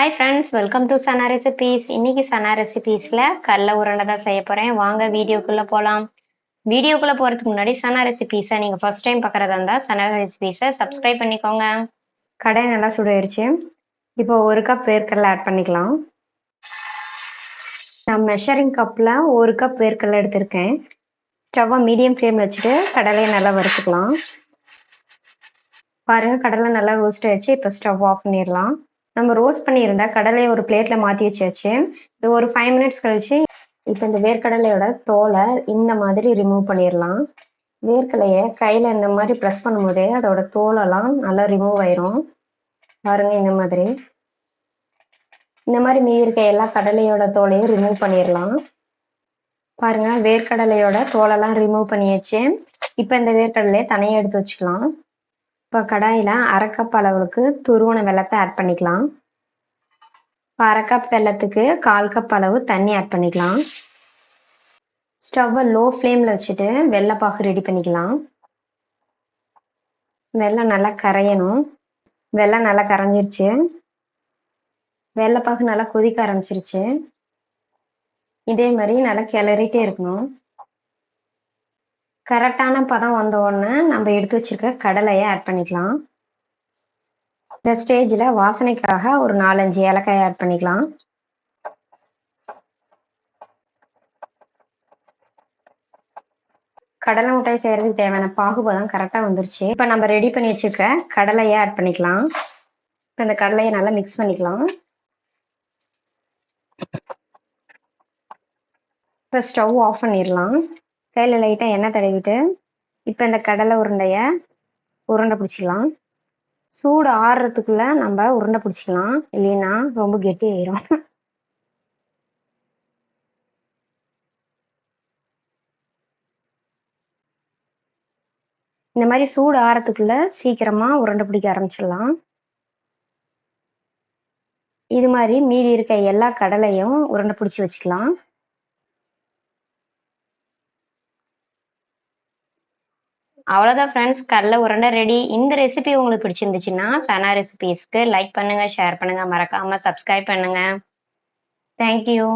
Hi friends, welcome to Sana recipes. இன்னைக்கு சனா ரெசிபீஸ்ல கடலை உருண்டை தான் செய்ய போறேன். வாங்க வீடியோக்குள்ள போலாம். வீடியோக்குள்ள போறதுக்கு முன்னாடி சனா ரெசிபீஸை நீங்க ஃபர்ஸ்ட் டைம் பார்க்கறதா இருந்தா சனா ரெசிபீஸை சப்ஸ்கிரைப் பண்ணிக்கோங்க. கடாய் நல்லா சுடாயிருச்சு. இப்போ 1 கப் வேர்க்கடலை ஆட் பண்ணிக்கலாம். நான் மெஷரிங் கப்ல 1 கப் வேர்க்கடலை எடுத்திருக்கேன். ஸ்டவ்வை மீடியம் ஃப்ளேம்ல வச்சுட்டு கடலையை நல்லா வறுத்துக்கலாம். பாருங்க, கடலை நல்லா ரோஸ்ட் ஆயிடுச்சு. இப்போ ஸ்டவ் ஆஃப் பண்ணிடலாம். நம்ம ரோஸ்ட் பண்ணியிருந்தா கடலையை ஒரு பிளேட்ல மாற்றி வச்சாச்சு. இது ஒரு 5 மினிட்ஸ் கழிச்சு இப்போ இந்த வேர்க்கடலையோட தோலை இந்த மாதிரி ரிமூவ் பண்ணிடலாம். வேர்க்கடலையை கையில் இந்த மாதிரி ப்ரெஸ் பண்ணும்போதே அதோட தோலெல்லாம் நல்லா ரிமூவ் ஆயிரும். பாருங்க, இந்த மாதிரி மீதி இருக்க எல்லா கடலையோட தோலையும் ரிமூவ் பண்ணிடலாம். பாருங்க, வேர்க்கடலையோட தோலெல்லாம் ரிமூவ் பண்ணியாச்சு. இப்போ இந்த வேர்க்கடலையை தனியாக எடுத்து வச்சுக்கலாம். இப்போ கடாயில் 1/2 கப் அளவுக்கு துருவன வெல்லத்தை ஆட் பண்ணிக்கலாம். இப்போ 1/2 கப் வெல்லத்துக்கு 1/4 கப் அளவு தண்ணி ஆட் பண்ணிக்கலாம். ஸ்டவ்வை லோ ஃப்ளேமில் வச்சுட்டு வெல்லைப்பாகு ரெடி பண்ணிக்கலாம். வெல்லம் நல்லா கரையணும். வெல்லம் நல்லா கரைஞ்சிருச்சு. வெல்லைப்பாகு நல்லா கொதிக்க ஆரம்பிச்சிருச்சு. இதே மாதிரி நல்லா கிளறிட்டே இருக்கணும். கரெக்டான பதம் வந்த உடனே நம்ம எடுத்து வச்சிருக்க கடலையை ஆட் பண்ணிக்கலாம். இந்த ஸ்டேஜில் வாசனைக்காக ஒரு 4-5 ஏலக்காய் ஆட் பண்ணிக்கலாம். கடலை மிட்டாய் செய்யறதுக்கு தேவையான பாகுபதம் கரெக்டாக வந்துருச்சு. இப்போ நம்ம ரெடி பண்ணி வச்சிருக்க கடலையை ஆட் பண்ணிக்கலாம். இப்போ இந்த கடலையை நல்லா மிக்ஸ் பண்ணிக்கலாம். இப்போ ஸ்டவ் ஆஃப் பண்ணிடலாம். கையில் லைட்டாக எண்ணெய் தடவிட்டு இப்போ இந்த கடலை உருண்டையை உருண்டை பிடிச்சிக்கலாம். சூடு ஆறுறதுக்குள்ள நம்ம உருண்டை பிடிச்சிக்கலாம், இல்லைன்னா ரொம்ப கெட்டி ஆயிரும். இந்த மாதிரி சூடு ஆறதுக்குள்ள சீக்கிரமா உருண்டை பிடிக்க ஆரம்பிச்சிடலாம். இது மாதிரி மீதி இருக்க எல்லா கடலையும் உருண்டை பிடிச்சி வச்சுக்கலாம். அவ்வளோதான் ஃப்ரெண்ட்ஸ், கடலை உருண்டை ரெடி. இந்த ரெசிபி உங்களுக்கு பிடிச்சிருந்துச்சுன்னா சனா ரெசிபீஸ்க்கு லைக் பண்ணுங்க, ஷேர் பண்ணுங்க, மறக்காம சப்ஸ்கிரைப் பண்ணுங்க. தேங்க்யூ.